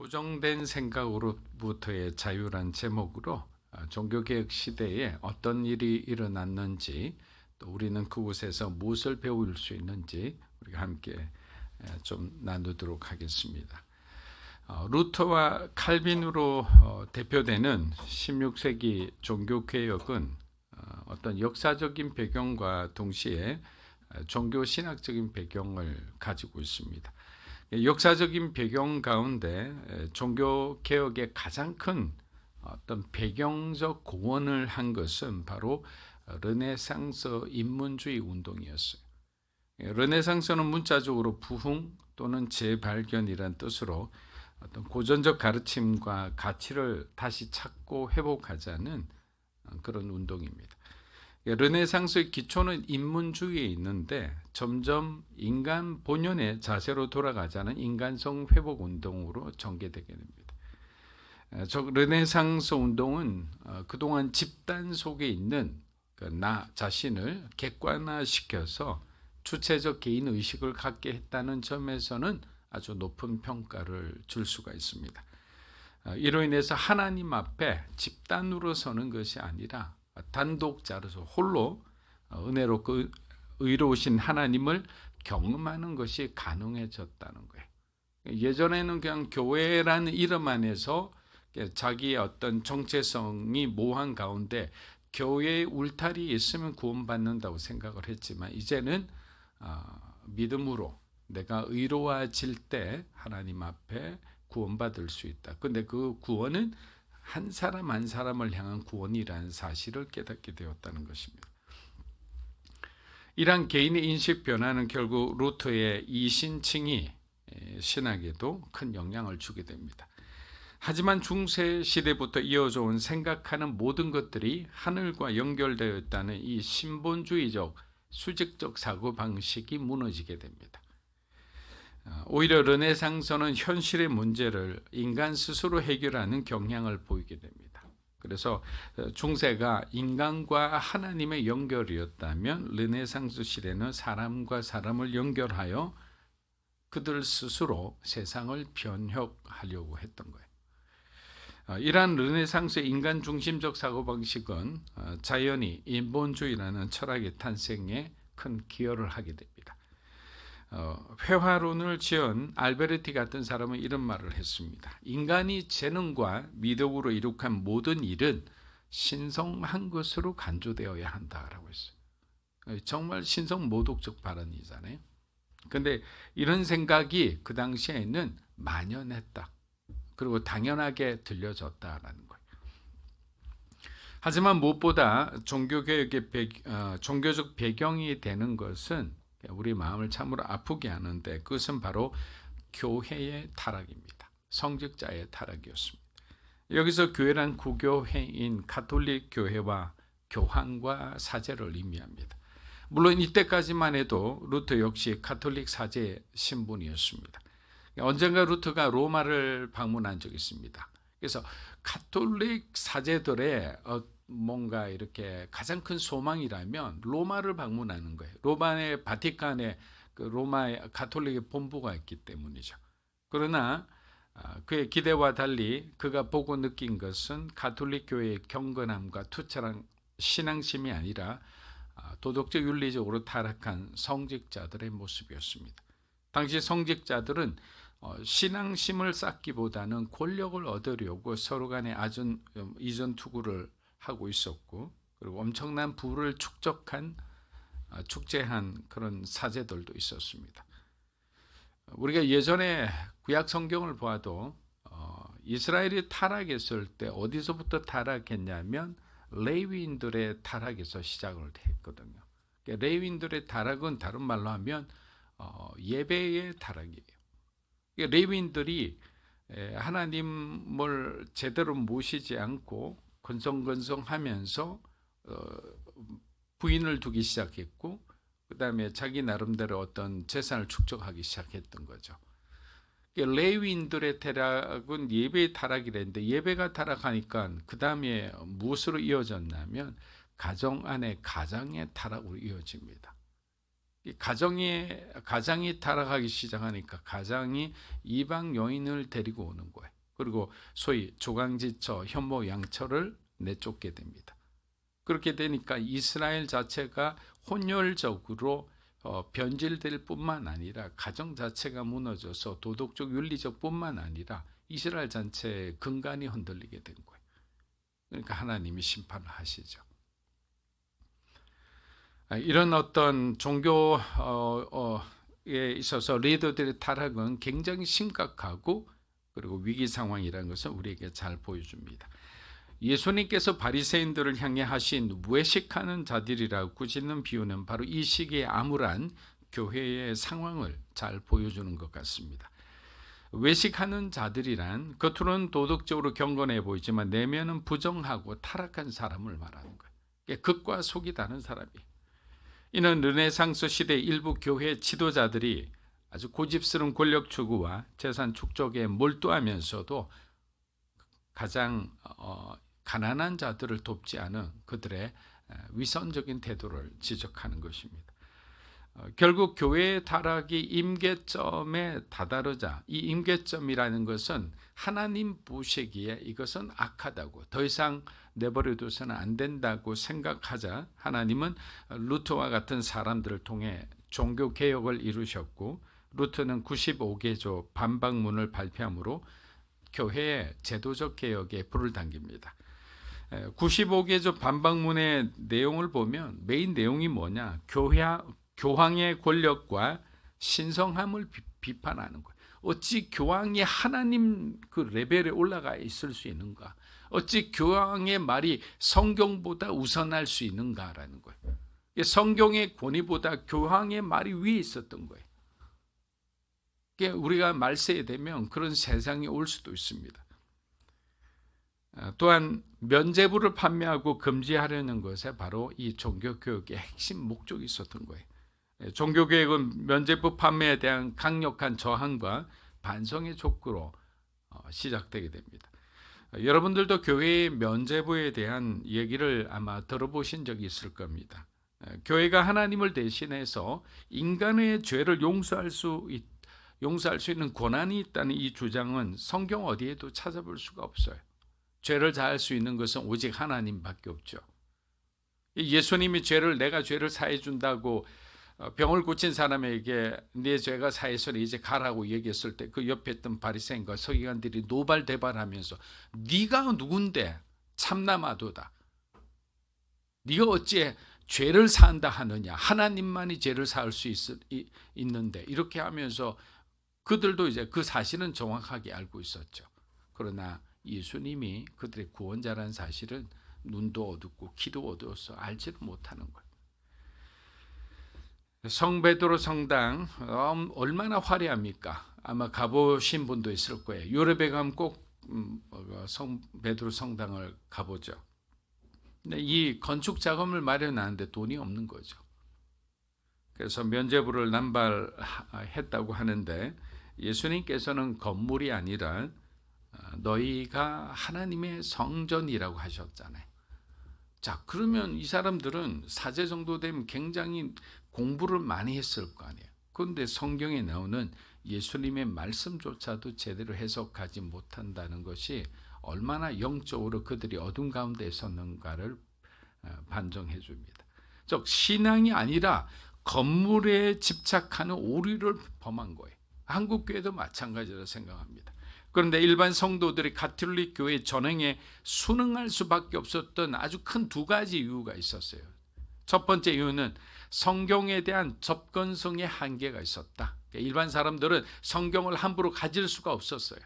고정된 생각으로부터의 자유란 제목으로 종교개혁 시대에 어떤 일이 일어났는지, 또 우리는 그곳에서 무엇을 배울 수 있는지 우리가 함께 좀 나누도록 하겠습니다. 루터와 칼빈으로 대표되는 16세기 종교개혁은 어떤 역사적인 배경과 동시에 종교신학적인 배경을 가지고 있습니다. 역사적인 배경 가운데 종교개혁의 가장 큰 어떤 배경적 고언을 한 것은 바로 르네상스 인문주의 운동이었어요. 르네상스는 문자적으로 부흥 또는 재발견이란 뜻으로 어떤 고전적 가르침과 가치를 다시 찾고 회복하자는 그런 운동입니다. 르네상스의 기초는 인문주의에 있는데 점점 인간 본연의 자세로 돌아가자는 인간성 회복 운동으로 전개되게 됩니다. 르네상스 운동은 그동안 집단 속에 있는 나 자신을 객관화시켜서 주체적 개인 의식을 갖게 했다는 점에서는 아주 높은 평가를 줄 수가 있습니다. 이로 인해서 하나님 앞에 집단으로 서는 것이 아니라 단독자로서 홀로 은혜롭고 의로우신 하나님을 경험하는 것이 가능해졌다는 거예요. 예전에는 그냥 교회라는 이름 안에서 자기의 어떤 정체성이 모호한 가운데 교회의 울타리 있으면 구원받는다고 생각을 했지만, 이제는 믿음으로 내가 의로워질 때 하나님 앞에 구원받을 수 있다. 근데 그 구원은 한 사람 한 사람을 향한 구원이라는 사실을 깨닫게 되었다는 것입니다. 이러한 개인의 인식 변화는 결국 루터의 이신칭이 신학에도 큰 영향을 주게 됩니다. 하지만 중세 시대부터 이어져 온 생각하는 모든 것들이 하늘과 연결되어 있다는 이 신본주의적 수직적 사고방식이 무너지게 됩니다. 오히려 르네상스는 현실의 문제를 인간 스스로 해결하는 경향을 보이게 됩니다. 그래서 중세가 인간과 하나님의 연결이었다면 르네상스 시대는 사람과 사람을 연결하여 그들 스스로 세상을 변혁하려고 했던 거예요. 이러한 르네상스의 인간 중심적 사고방식은 자연이 인본주의라는 철학의 탄생에 큰 기여를 하게 됩니다. 회화론을 지은 알베르티 같은 사람은 이런 말을 했습니다. 인간이 재능과 미덕으로 이룩한 모든 일은 신성한 것으로 간주되어야 한다라고 했어요. 정말 신성모독적 발언이잖아요. 그런데 이런 생각이 그 당시에는 만연했다. 그리고 당연하게 들려졌다라는 거예요. 하지만 무엇보다 종교개혁의 종교적 배경이 되는 것은 우리 마음을 참으로 아프게 하는데, 그것은 바로 교회의 타락입니다. 성직자의 타락이었습니다. 여기서 교회란 구교회인 가톨릭 교회와 교황과 사제를 의미합니다. 물론 이때까지만 해도 루터 역시 가톨릭 사제 신분이었습니다. 언젠가 루터가 로마를 방문한 적이 있습니다. 그래서 가톨릭 사제들의 뭔가 이렇게 가장 큰 소망이라면 로마를 방문하는 거예요. 로마의 바티칸에 그 로마의 가톨릭의 본부가 있기 때문이죠. 그러나 그의 기대와 달리 그가 보고 느낀 것은 가톨릭 교회의 경건함과 투철한 신앙심이 아니라 도덕적 윤리적으로 타락한 성직자들의 모습이었습니다. 당시 성직자들은 신앙심을 쌓기보다는 권력을 얻으려고 서로 간에 이전 투구를 하고 있었고, 그리고 엄청난 부를 축제한 그런 사제들도 있었습니다. 우리가 예전에 구약 성경을 보아도 이스라엘이 타락했을 때 어디서부터 타락했냐면 레위인들의 타락에서 시작을 했거든요. 레위인들의 타락은 다른 말로 하면 예배의 타락이에요. 레위인들이 하나님을 제대로 모시지 않고 건성건성하면서 부인을 두기 시작했고, 그 다음에 자기 나름대로 어떤 재산을 축적하기 시작했던 거죠. 레위인들의 타락은 예배의 타락이랬는데, 예배가 타락하니까 그 다음에 무엇으로 이어졌냐면 가정 안에 가장의 타락으로 이어집니다. 이 가장이 타락하기 시작하니까 가장이 이방 여인을 데리고 오는 거예요. 그리고 소위 조강지처, 현모양처를 내쫓게 됩니다. 그렇게 되니까 이스라엘 자체가 혼혈적으로 변질될 뿐만 아니라 가정 자체가 무너져서 도덕적 윤리적 뿐만 아니라 이스라엘 전체의 근간이 흔들리게 된 거예요. 그러니까 하나님이 심판을 하시죠. 이런 어떤 종교에 있어서 리더들의 타락은 굉장히 심각하고 그리고 위기 상황이라는 것을 우리에게 잘 보여줍니다. 예수님께서 바리새인들을 향해 하신 외식하는 자들이라고 꾸짖는 비유는 바로 이 시기의 암울한 교회의 상황을 잘 보여주는 것 같습니다. 외식하는 자들이란 겉으로는 도덕적으로 경건해 보이지만 내면은 부정하고 타락한 사람을 말하는 거예요. 겉과 속이 다른 사람이에요. 이는 르네상스 시대 일부 교회 지도자들이 아주 고집스러운 권력 추구와 재산 축적에 몰두하면서도 가장 가난한 자들을 돕지 않은 그들의 위선적인 태도를 지적하는 것입니다. 결국 교회의 타락이 임계점에 다다르자 이 임계점이라는 것은 하나님 보시기에 이것은 악하다고 더 이상 내버려둬서는 안 된다고 생각하자 하나님은 루터와 같은 사람들을 통해 종교개혁을 이루셨고 루터는 95개조 반박문을 발표함으로 교회의 제도적 개혁에 불을 당깁니다. 95개조 반박문의 내용을 보면 메인 내용이 뭐냐? 교황의 권력과 신성함을 비판하는 거예요. 어찌 교황이 하나님 그 레벨에 올라가 있을 수 있는가? 어찌 교황의 말이 성경보다 우선할 수 있는가라는 거예요. 성경의 권위보다 교황의 말이 위에 있었던 거예요. 우리가 말세에 되면 그런 세상이 올 수도 있습니다. 또한 면죄부를 판매하고 금지하려는 것에 바로 이 종교개혁의 핵심 목적이 있었던 거예요. 종교개혁은 면죄부 판매에 대한 강력한 저항과 반성의 촉구로 시작되게 됩니다. 여러분들도 교회의 면죄부에 대한 얘기를 아마 들어보신 적이 있을 겁니다. 교회가 하나님을 대신해서 인간의 죄를 용서할 수 있는 권한이 있다는 이 주장은 성경 어디에도 찾아볼 수가 없어요. 죄를 사할 수 있는 것은 오직 하나님밖에 없죠. 예수님이 내가 죄를 사해 준다고 병을 고친 사람에게 네 죄가 사해서는 이제 가라고 얘기했을 때 그 옆에 있던 바리새인과 서기관들이 노발대발하면서 네가 누군데 참나마도다. 네가 어찌 죄를 사한다 하느냐. 하나님만이 죄를 사할 수 있는데 이렇게 하면서 그들도 이제 그 사실은 정확하게 알고 있었죠. 그러나 예수님이 그들의 구원자라는 사실은 눈도 어둡고 귀도 어두워서 알지를 못하는 거예요. 성베드로 성당 얼마나 화려합니까? 아마 가보신 분도 있을 거예요. 유럽에 가면 꼭 성베드로 성당을 가보죠. 근데 이 건축 작업을 마련하는데 돈이 없는 거죠. 그래서 면죄부를 남발했다고 하는데 예수님께서는 건물이 아니라 너희가 하나님의 성전이라고 하셨잖아요. 자, 그러면 이 사람들은 사제 정도 되면 굉장히 공부를 많이 했을 거 아니에요. 그런데 성경에 나오는 예수님의 말씀조차도 제대로 해석하지 못한다는 것이 얼마나 영적으로 그들이 어둠 가운데 있었는가를 반증해 줍니다. 즉 신앙이 아니라 건물에 집착하는 오류를 범한 거예요. 한국 교회도 마찬가지라 생각합니다. 그런데 일반 성도들이 가톨릭 교회 전행에 순응할 수밖에 없었던 아주 큰 두 가지 이유가 있었어요. 첫 번째 이유는 성경에 대한 접근성의 한계가 있었다. 일반 사람들은 성경을 함부로 가질 수가 없었어요.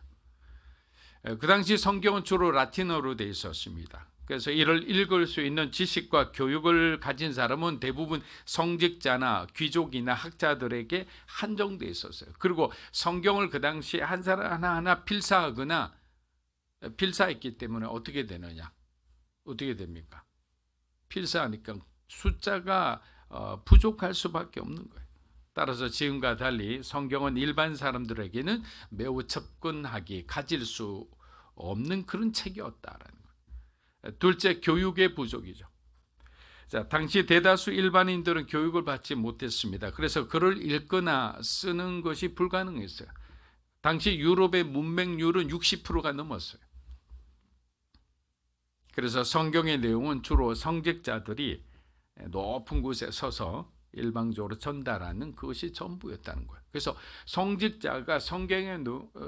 그 당시 성경은 주로 라틴어로 되어 있었습니다. 그래서 이를 읽을 수 있는 지식과 교육을 가진 사람은 대부분 성직자나 귀족이나 학자들에게 한정되어 있었어요. 그리고 성경을 그 당시에 한 사람 하나하나 필사했기 때문에 어떻게 되느냐? 어떻게 됩니까? 필사하니까 숫자가 부족할 수밖에 없는 거예요. 따라서 지금과 달리 성경은 일반 사람들에게는 매우 접근하기, 가질 수 없는 그런 책이었다라는 거예요. 둘째, 교육의 부족이죠. 자, 당시 대다수 일반인들은 교육을 받지 못했습니다. 그래서 글을 읽거나 쓰는 것이 불가능했어요. 당시 유럽의 문맹률은 60%가 넘었어요. 그래서 성경의 내용은 주로 성직자들이 높은 곳에 서서 일방적으로 전달하는 그것이 전부였다는 거예요. 그래서 성직자가 성경의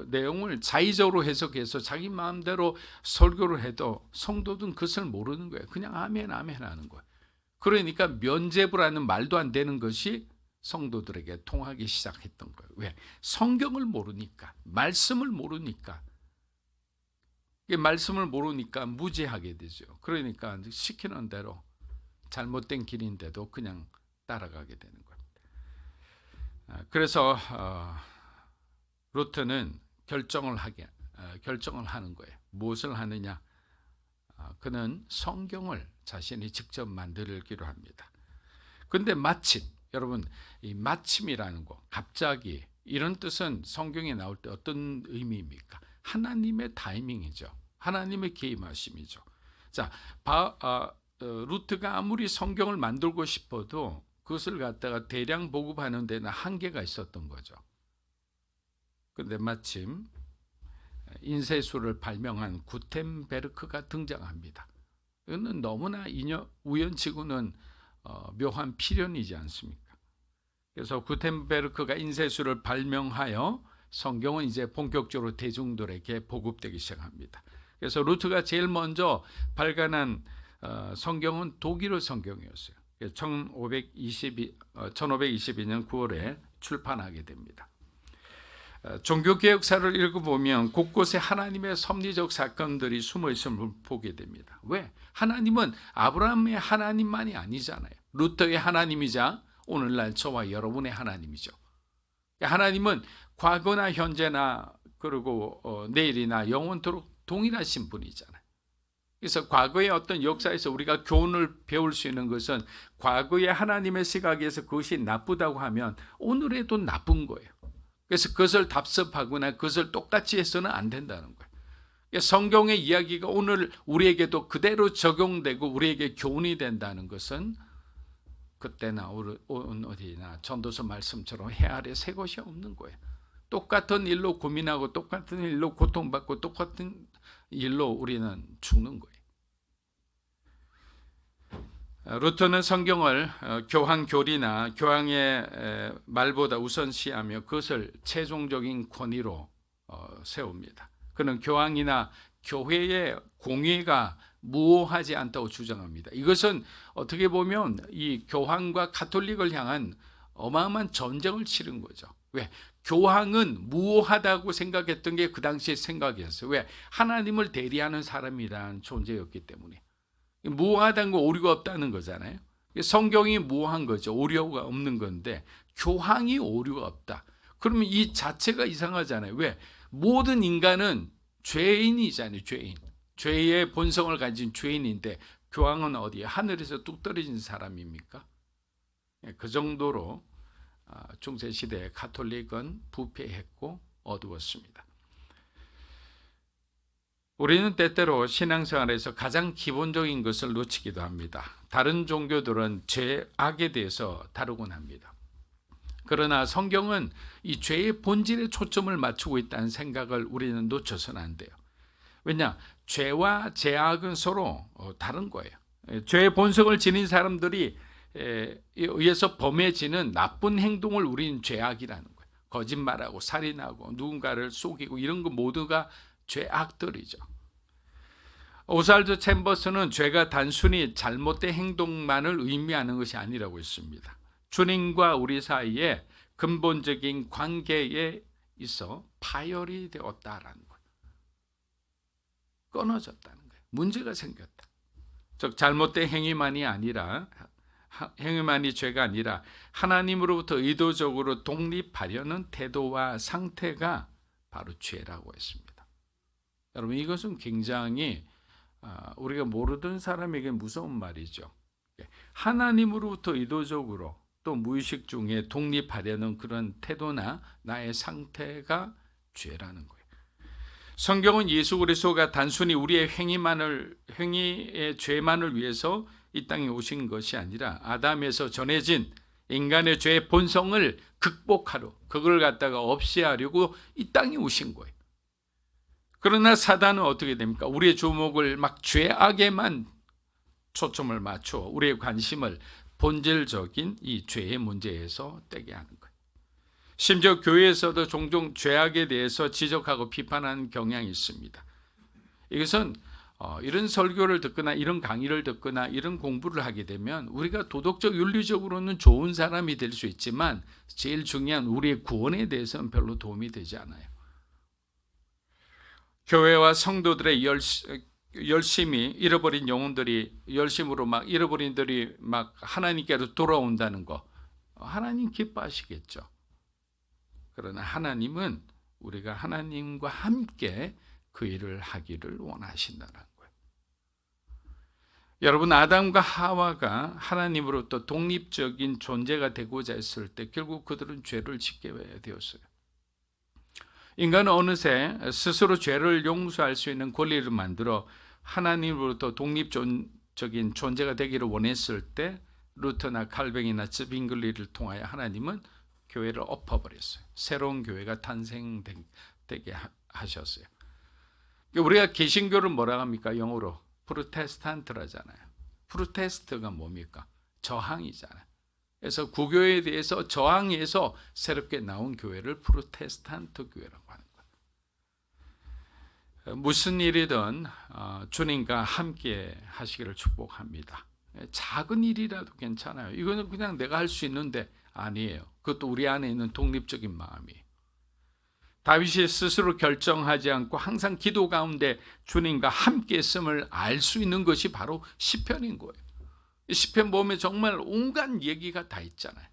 내용을 자의적으로 해석해서 자기 마음대로 설교를 해도 성도들은 그것을 모르는 거예요. 그냥 아멘 아멘 하는 거예요. 그러니까 면죄부라는 말도 안 되는 것이 성도들에게 통하기 시작했던 거예요. 왜? 성경을 모르니까, 말씀을 모르니까. 말씀을 모르니까 무지하게 되죠. 그러니까 시키는 대로 잘못된 길인데도 그냥 따라가게 되는 겁니다. 그래서 루터는 결정을 하는 거예요. 무엇을 하느냐? 그는 성경을 자신이 직접 만들기로 합니다. 그런데 마침, 여러분, 이 마침이라는 거, 갑자기 이런 뜻은 성경에 나올 때 어떤 의미입니까? 하나님의 타이밍이죠. 하나님의 개입하심이죠. 자, 루트가 아무리 성경을 만들고 싶어도 그것을 갖다가 대량 보급하는 데는 한계가 있었던 거죠. 그런데 마침 인쇄술을 발명한 구텐베르크가 등장합니다. 이거는 너무나 우연치고는 묘한 필연이지 않습니까? 그래서 구텐베르크가 인쇄술을 발명하여 성경은 이제 본격적으로 대중들에게 보급되기 시작합니다. 그래서 루트가 제일 먼저 발간한 성경은 독일어 성경이었어요. 1522년 9월에 출판하게 됩니다. 종교개혁사를 읽어보면 곳곳에 하나님의 섭리적 사건들이 숨어있음을 보게 됩니다. 왜? 하나님은 아브라함의 하나님만이 아니잖아요. 루터의 하나님이자 오늘날 저와 여러분의 하나님이죠. 하나님은 과거나 현재나 그리고 내일이나 영원토록 동일하신 분이잖아요. 그래서 과거의 어떤 역사에서 우리가 교훈을 배울 수 있는 것은 과거의 하나님의 시각에서 그것이 나쁘다고 하면 오늘에도 나쁜 거예요. 그래서 그것을 답습하거나 그것을 똑같이 해서는 안 된다는 거예요. 성경의 이야기가 오늘 우리에게도 그대로 적용되고 우리에게 교훈이 된다는 것은 그때나 어디나 전도서 말씀처럼 해 아래 새 것이 없는 거예요. 똑같은 일로 고민하고 똑같은 일로 고통받고 똑같은 일로 우리는 죽는 거예요. 루터는 성경을 교황교리나 교황의 말보다 우선시하며 그것을 최종적인 권위로 세웁니다. 그는 교황이나 교회의 공의가 무효하지 않다고 주장합니다. 이것은 어떻게 보면 이 교황과 가톨릭을 향한 어마어마한 전쟁을 치른 거죠. 왜? 교황은 무효하다고 생각했던 게 그 당시의 생각이었어요. 왜? 하나님을 대리하는 사람이라는 존재였기 때문에. 무효하다는 거 오류가 없다는 거잖아요. 성경이 무효한 거죠. 오류가 없는 건데 교황이 오류가 없다. 그러면 이 자체가 이상하잖아요. 왜? 모든 인간은 죄인이잖아요. 죄의 본성을 가진 죄인인데 교황은 어디에? 하늘에서 뚝 떨어진 사람입니까? 그 정도로 중세시대에 가톨릭은 부패했고 어두웠습니다. 우리는 때때로 신앙생활에서 가장 기본적인 것을 놓치기도 합니다. 다른 종교들은 죄악에 대해서 다루곤 합니다. 그러나 성경은 이 죄의 본질에 초점을 맞추고 있다는 생각을 우리는 놓쳐서는 안 돼요. 왜냐? 죄와 죄악은 서로 다른 거예요. 죄의 본성을 지닌 사람들이 의해서 범해지는 나쁜 행동을 우리는 죄악이라는 거예요. 거짓말하고 살인하고 누군가를 속이고 이런 거 모두가 죄악들이죠. 오살드 챔버스는 죄가 단순히 잘못된 행동만을 의미하는 것이 아니라고 했습니다. 주님과 우리 사이에 근본적인 관계에 있어 파열이 되었다라는 거예요. 끊어졌다는 거예요. 문제가 생겼다. 즉 잘못된 행위만이 죄가 아니라 하나님으로부터 의도적으로 독립하려는 태도와 상태가 바로 죄라고 했습니다. 여러분, 이것은 굉장히 우리가 모르던 사람에게 무서운 말이죠. 하나님으로부터 의도적으로 또 무의식 중에 독립하려는 그런 태도나 나의 상태가 죄라는 거예요. 성경은 예수 그리스도가 단순히 우리의 행위의 죄만을 위해서 이 땅에 오신 것이 아니라 아담에서 전해진 인간의 죄의 본성을 극복하러, 그걸 갖다가 없애하려고 이 땅에 오신 거예요. 그러나 사단은 어떻게 됩니까? 우리의 주목을 막 죄악에만 초점을 맞춰 우리의 관심을 본질적인 이 죄의 문제에서 떼게 하는 거예요. 심지어 교회에서도 종종 죄악에 대해서 지적하고 비판하는 경향이 있습니다. 이것은 이런 설교를 듣거나 이런 강의를 듣거나 이런 공부를 하게 되면 우리가 도덕적 윤리적으로는 좋은 사람이 될 수 있지만 제일 중요한 우리의 구원에 대해서는 별로 도움이 되지 않아요. 교회와 성도들의 열심히 잃어버린 영혼들이 열심으로 막 잃어버린들이 막 하나님께로 돌아온다는 거, 하나님 기뻐하시겠죠. 그러나 하나님은 우리가 하나님과 함께 그 일을 하기를 원하신다는 거예요. 여러분, 아담과 하와가 하나님으로부터 독립적인 존재가 되고자 했을 때 결국 그들은 죄를 짓게 되었어요. 인간은 어느새 스스로 죄를 용서할 수 있는 권리를 만들어 하나님으로부터 독립적인 존재가 되기를 원했을 때 루터나 칼뱅이나 즈빙글리를 통하여 하나님은 교회를 엎어버렸어요. 새로운 교회가 탄생되게 하셨어요. 우리가 개신교를 뭐라 합니까? 영어로 프로테스탄트라잖아요. 프로테스트가 뭡니까? 저항이잖아요. 그래서 구교에 대해서 저항해서 새롭게 나온 교회를 프로테스탄트 교회라고 하는 거예요. 무슨 일이든 주님과 함께 하시기를 축복합니다. 작은 일이라도 괜찮아요. 이거는 그냥 내가 할 수 있는데 아니에요. 그것도 우리 안에 있는 독립적인 마음이에요. 다윗이 스스로 결정하지 않고 항상 기도 가운데 주님과 함께 있음을 알 수 있는 것이 바로 시편인 거예요. 시편 보면 정말 온갖 얘기가 다 있잖아요.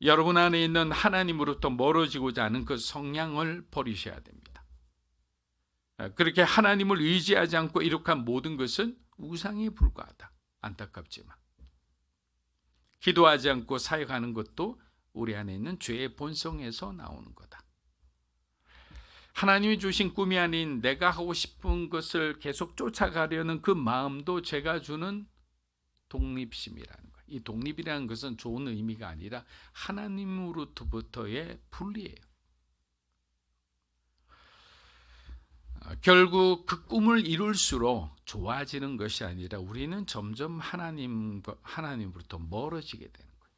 여러분 안에 있는 하나님으로부터 멀어지고자 하는 그 성향을 버리셔야 됩니다. 그렇게 하나님을 의지하지 않고 이룩한 모든 것은 우상에 불과하다. 안타깝지만 기도하지 않고 사역하는 것도 우리 안에 있는 죄의 본성에서 나오는 거다. 하나님이 주신 꿈이 아닌 내가 하고 싶은 것을 계속 쫓아가려는 그 마음도 제가 주는 독립심이라는 거예요. 이 독립이라는 것은 좋은 의미가 아니라 하나님으로부터의 분리예요. 결국 그 꿈을 이룰수록 좋아지는 것이 아니라 우리는 점점 하나님으로부터 멀어지게 되는 거예요.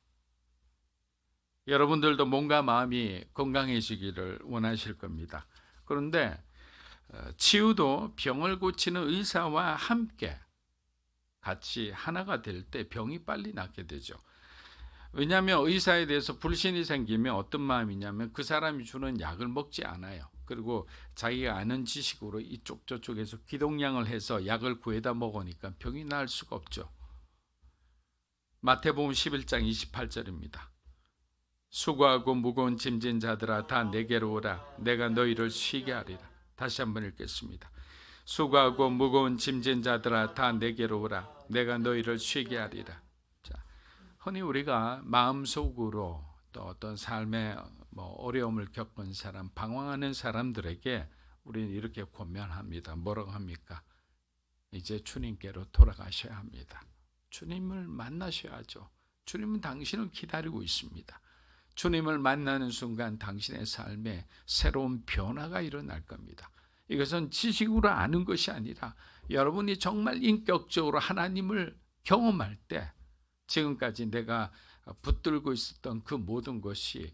여러분들도 몸과 마음이 건강해지기를 원하실 겁니다. 그런데 치유도 병을 고치는 의사와 함께 같이 하나가 될 때 병이 빨리 낫게 되죠. 왜냐하면 의사에 대해서 불신이 생기면 어떤 마음이냐면 그 사람이 주는 약을 먹지 않아요. 그리고 자기가 아는 지식으로 이쪽 저쪽에서 기동량을 해서 약을 구해다 먹으니까 병이 나을 수가 없죠. 마태복음 11장 28절입니다. 수고하고 무거운 짐진 자들아 다 내게로 오라. 내가 너희를 쉬게 하리라. 다시 한번 읽겠습니다. 수고하고 무거운 짐진 자들아 다 내게로 오라. 내가 너희를 쉬게 하리라. 자, 흔히 우리가 마음속으로 또 어떤 삶의 어려움을 겪은 사람, 방황하는 사람들에게 우리는 이렇게 권면합니다. 뭐라고 합니까? 이제 주님께로 돌아가셔야 합니다. 주님을 만나셔야죠. 주님은 당신을 기다리고 있습니다. 주님을 만나는 순간 당신의 삶에 새로운 변화가 일어날 겁니다. 이것은 지식으로 아는 것이 아니라 여러분이 정말 인격적으로 하나님을 경험할 때 지금까지 내가 붙들고 있었던 그 모든 것이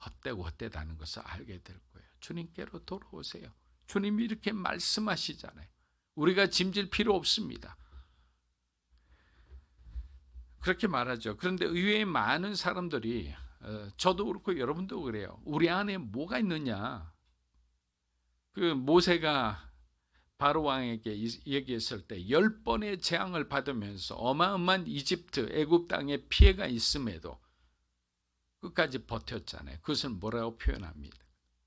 헛되고 헛되다는 것을 알게 될 거예요. 주님께로 돌아오세요. 주님이 이렇게 말씀하시잖아요. 우리가 짐질 필요 없습니다. 그렇게 말하죠. 그런데 의외의 많은 사람들이 저도 그렇고 여러분도 그래요. 우리 안에 뭐가 있느냐. 그 모세가 바로 왕에게 얘기했을 때 10번의 재앙을 받으면서 어마어마한 이집트 애굽 땅에 피해가 있음에도 끝까지 버텼잖아요. 그것을 뭐라고 표현합니다.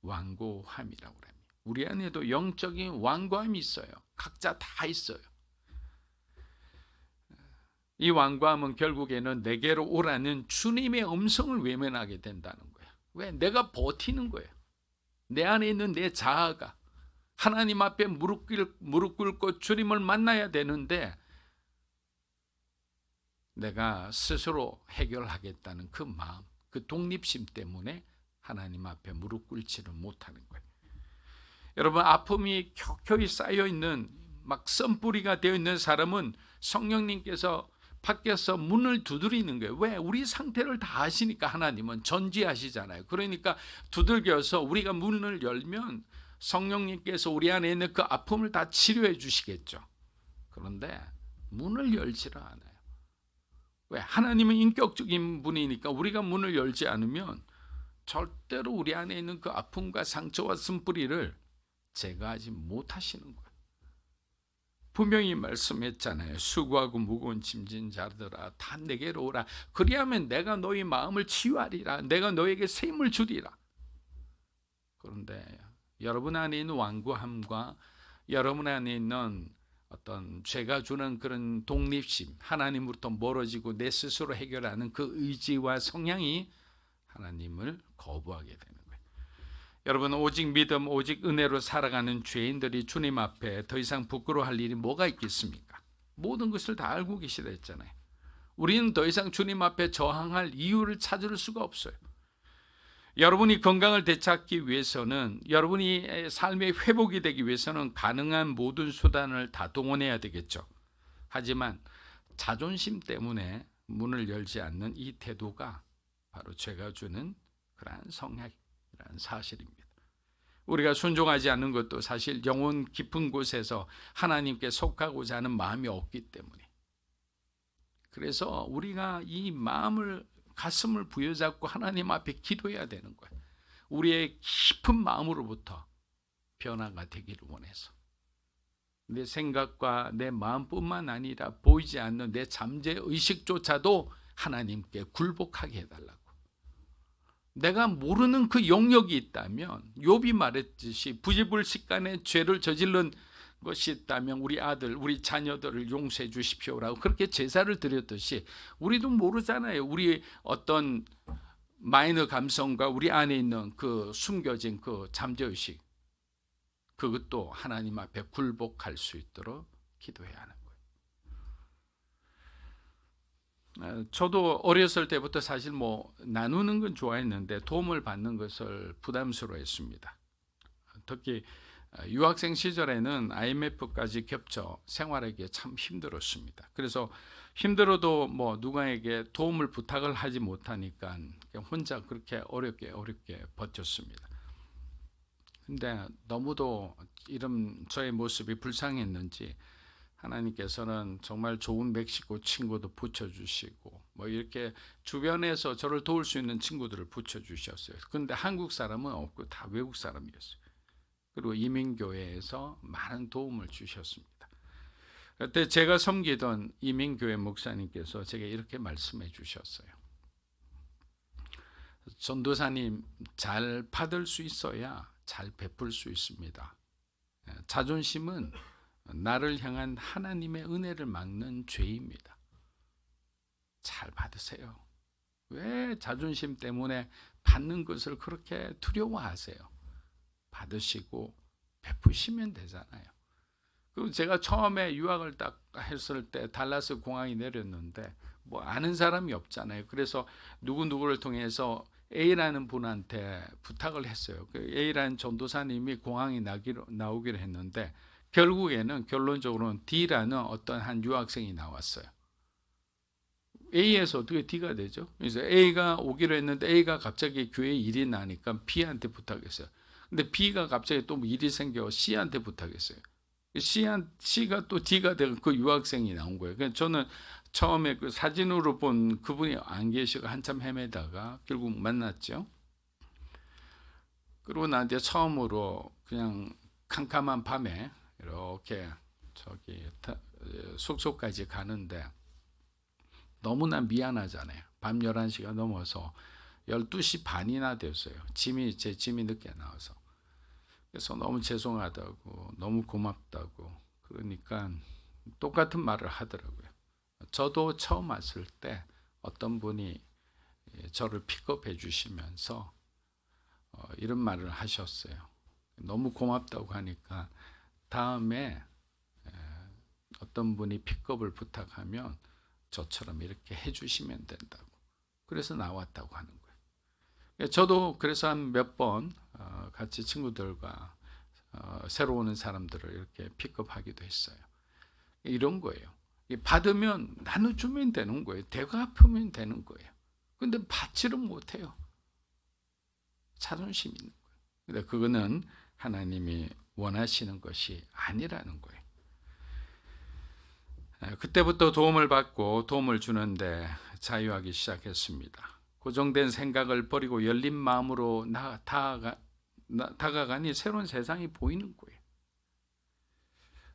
완고함이라고 합니다. 우리 안에도 영적인 완고함이 있어요. 각자 다 있어요. 이 완고함은 결국에는 내게로 오라는 주님의 음성을 외면하게 된다는 거예요. 왜? 내가 버티는 거예요. 내 안에 있는 내 자아가 하나님 앞에 무릎 꿇고 주님을 만나야 되는데 내가 스스로 해결하겠다는 그 마음, 그 독립심 때문에 하나님 앞에 무릎 꿇지를 못하는 거예요. 여러분, 아픔이 켜켜이 쌓여 있는 막 썬뿌리가 되어 있는 사람은 성령님께서 밖에서 문을 두드리는 거예요. 왜? 우리 상태를 다 아시니까. 하나님은 전지하시잖아요. 그러니까 두들겨서 우리가 문을 열면 성령님께서 우리 안에 있는 그 아픔을 다 치료해 주시겠죠. 그런데 문을 열지를 않아요. 왜? 하나님은 인격적인 분이니까 우리가 문을 열지 않으면 절대로 우리 안에 있는 그 아픔과 상처와 쓴뿌리를 제거하지 못하시는 거예요. 분명히 말씀했잖아요. 수고하고 무거운 짐진 자들아 다 내게로 오라. 그리하면 내가 너희 마음을 치유하리라. 내가 너에게 새 힘을 주리라. 그런데 여러분 안에 있는 완고함과 여러분 안에 있는 어떤 죄가 주는 그런 독립심, 하나님으로부터 멀어지고 내 스스로 해결하는 그 의지와 성향이 하나님을 거부하게 되는 거예요. 여러분, 오직 믿음, 오직 은혜로 살아가는 죄인들이 주님 앞에 더 이상 부끄러워할 일이 뭐가 있겠습니까? 모든 것을 다 알고 계시다 했잖아요. 우리는 더 이상 주님 앞에 저항할 이유를 찾을 수가 없어요. 여러분이 건강을 되찾기 위해서는, 여러분이 삶의 회복이 되기 위해서는 가능한 모든 수단을 다 동원해야 되겠죠. 하지만 자존심 때문에 문을 열지 않는 이 태도가 바로 죄가 주는 그러한 성향이라는 사실입니다. 우리가 순종하지 않는 것도 사실 영혼 깊은 곳에서 하나님께 속하고자 하는 마음이 없기 때문에, 그래서 우리가 이 마음을, 가슴을 부여잡고 하나님 앞에 기도해야 되는 거예요. 우리의 깊은 마음으로부터 변화가 되기를 원해서 내 생각과 내 마음뿐만 아니라 보이지 않는 내 잠재 의식조차도 하나님께 굴복하게 해달라고. 내가 모르는 그 영역이 있다면, 욥이 말했듯이 부지불식간에 죄를 저지른 것이 있다면 우리 아들, 우리 자녀들을 용서해 주십시오라고 그렇게 제사를 드렸듯이, 우리도 모르잖아요. 우리 어떤 마이너 감성과 우리 안에 있는 그 숨겨진 그 잠재의식, 그것도 하나님 앞에 굴복할 수 있도록 기도해야 하는 거예요. 저도 어렸을 때부터 사실 나누는 건 좋아했는데 도움을 받는 것을 부담스러워했습니다. 특히 유학생 시절에는 IMF까지 겹쳐 생활하기 참 힘들었습니다. 그래서 힘들어도 누구에게 도움을 부탁을 하지 못하니까 혼자 그렇게 어렵게 버텼습니다. 근데 너무도 이런 저의 모습이 불쌍했는지 하나님께서는 정말 좋은 멕시코 친구도 붙여주시고 이렇게 주변에서 저를 도울 수 있는 친구들을 붙여주셨어요. 근데 한국 사람은 없고 다 외국 사람이었어요. 그리고 이민교회에서 많은 도움을 주셨습니다. 그때 제가 섬기던 이민교회 목사님께서 제게 이렇게 말씀해 주셨어요. 전도사님, 잘 받을 수 있어야 잘 베풀 수 있습니다. 자존심은 나를 향한 하나님의 은혜를 막는 죄입니다. 잘 받으세요. 왜 자존심 때문에 받는 것을 그렇게 두려워하세요? 받으시고 베푸시면 되잖아요. 그리고 제가 처음에 유학을 딱 했을 때 달라스 공항에 내렸는데 아는 사람이 없잖아요. 그래서 누구를 통해서 A라는 분한테 부탁을 했어요. 그 A라는 전도사님이 공항에 나오기로 했는데 결론적으로는 D라는 어떤 한 유학생이 나왔어요. A에서 어떻게 D가 되죠? 그래서 A가 오기로 했는데 A가 갑자기 교회에 일이 나니까 B한테 부탁했어요. 근데 B가 갑자기 또 일이 생겨 C한테 부탁했어요. C가 또 D가 되고 그 유학생이 나온 거예요. 그래서 저는 처음에 그 사진으로 본 그분이 안 계시고 한참 헤매다가 결국 만났죠. 그리고 나한테 처음으로 그냥 캄캄한 밤에 이렇게 숙소까지 가는데 너무나 미안하잖아요. 밤 11시가 넘어서 12시 반이나 됐어요. 제 짐이 늦게 나와서. 그래서 너무 죄송하다고, 너무 고맙다고, 그러니까 똑같은 말을 하더라고요. 저도 처음 왔을 때 어떤 분이 저를 픽업해 주시면서 이런 말을 하셨어요. 너무 고맙다고 하니까 다음에 어떤 분이 픽업을 부탁하면 저처럼 이렇게 해주시면 된다고. 그래서 나왔다고 하는 거예요. 저도 그래서 한 몇 번 같이 친구들과 새로 오는 사람들을 이렇게 픽업하기도 했어요. 이런 거예요. 받으면 나눠주면 되는 거예요. 대갚으면 되는 거예요. 근데 받지를 못해요. 자존심이 있는 거예요. 근데 그거는 하나님이 원하시는 것이 아니라는 거예요. 그때부터 도움을 받고 도움을 주는데 자유하기 시작했습니다. 고정된 생각을 버리고 열린 마음으로 다가가니 새로운 세상이 보이는 거예요.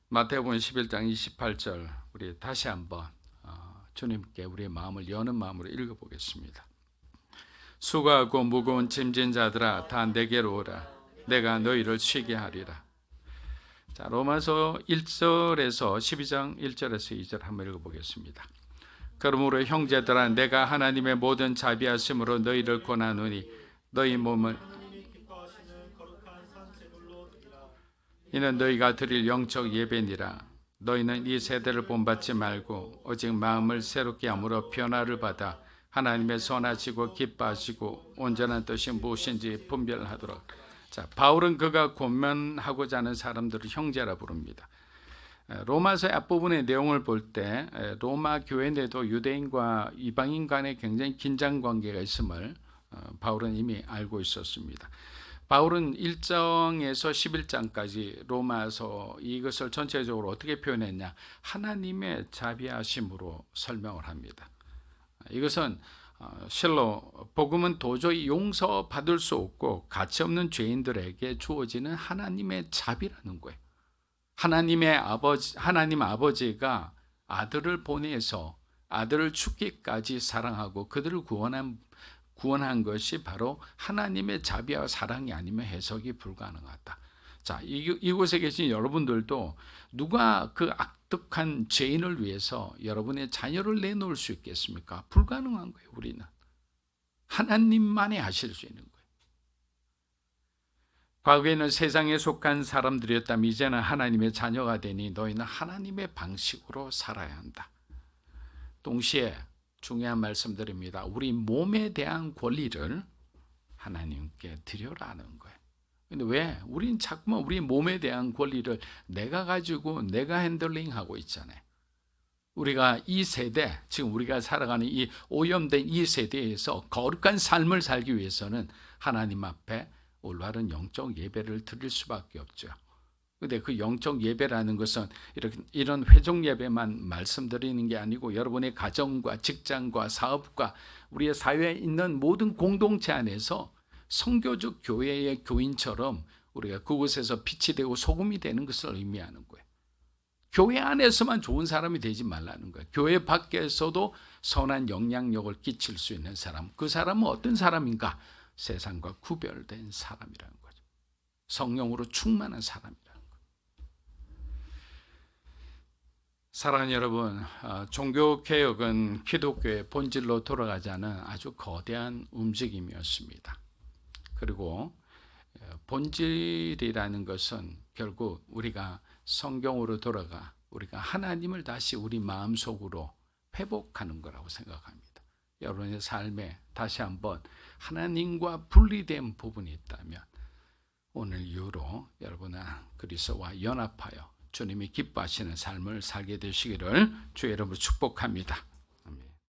마태복음 11장 28절 우리 다시 한번 주님께 우리의 마음을 여는 마음으로 읽어보겠습니다. 수고하고 무거운 짐진 자들아 다 내게로 오라. 내가 너희를 쉬게 하리라. 자, 로마서 1절에서 12장 1절에서 2절 한번 읽어보겠습니다. 그러므로 형제들아 내가 하나님의 모든 자비하심으로 너희를 권하노니 너희 몸을 이는 너희가 드릴 영적 예배니라. 너희는 이 세대를 본받지 말고 오직 마음을 새롭게 함으로 변화를 받아 하나님의 선하시고 기뻐하시고 온전한 뜻이 무엇인지 분별하도록. 자, 바울은 그가 권면하고자 하는 사람들을 형제라 부릅니다. 로마서의 앞부분의 내용을 볼 때 로마 교회 내도 유대인과 이방인 간에 굉장히 긴장 관계가 있음을 바울은 이미 알고 있었습니다. 바울은 1장에서 11장까지 로마서 이것을 전체적으로 어떻게 표현했냐? 하나님의 자비하심으로 설명을 합니다. 이것은 실로 복음은 도저히 용서받을 수 없고 가치 없는 죄인들에게 주어지는 하나님의 자비라는 거예요. 하나님 아버지가 아들을 보내서 아들을 죽기까지 사랑하고 그들을 구원한 것이 바로 하나님의 자비와 사랑이 아니면 해석이 불가능하다. 자, 이곳에 계신 여러분들도 누가 그 악독한 죄인을 위해서 여러분의 자녀를 내놓을 수 있겠습니까? 불가능한 거예요. 우리는 하나님만이 하실 수 있는 거예요. 과거에는 세상에 속한 사람들이었다면 이제는 하나님의 자녀가 되니 너희는 하나님의 방식으로 살아야 한다. 동시에 중요한 말씀드립니다. 우리 몸에 대한 권리를 하나님께 드려라는 거예요. 근데 왜? 우린 자꾸만 우리 몸에 대한 권리를 내가 가지고 내가 핸들링하고 있잖아요. 우리가 이 세대, 지금 우리가 살아가는 이 오염된 이 세대에서 거룩한 삶을 살기 위해서는 하나님 앞에 올바른 영적 예배를 드릴 수밖에 없죠. 근데 그 영적 예배라는 것은 이런 회종 예배만 말씀드리는 게 아니고 여러분의 가정과 직장과 사업과 우리의 사회에 있는 모든 공동체 안에서 성교적 교회의 교인처럼 우리가 그곳에서 빛이 되고 소금이 되는 것을 의미하는 거예요. 교회 안에서만 좋은 사람이 되지 말라는 거예요. 교회 밖에서도 선한 영향력을 끼칠 수 있는 사람. 그 사람은 어떤 사람인가? 세상과 구별된 사람이라는 거죠. 성령으로 충만한 사람이라는 거예요. 사랑하는 여러분, 종교개혁은 기독교의 본질로 돌아가자는 아주 거대한 움직임이었습니다. 그리고 본질이라는 것은 결국 우리가 성경으로 돌아가 우리가 하나님을 다시 우리 마음속으로 회복하는 거라고 생각합니다. 여러분의 삶에 다시 한번 하나님과 분리된 부분이 있다면 오늘 이후로 여러분은 그리스도와 연합하여 주님이 기뻐하시는 삶을 살게 되시기를 주의 이름으로 축복합니다.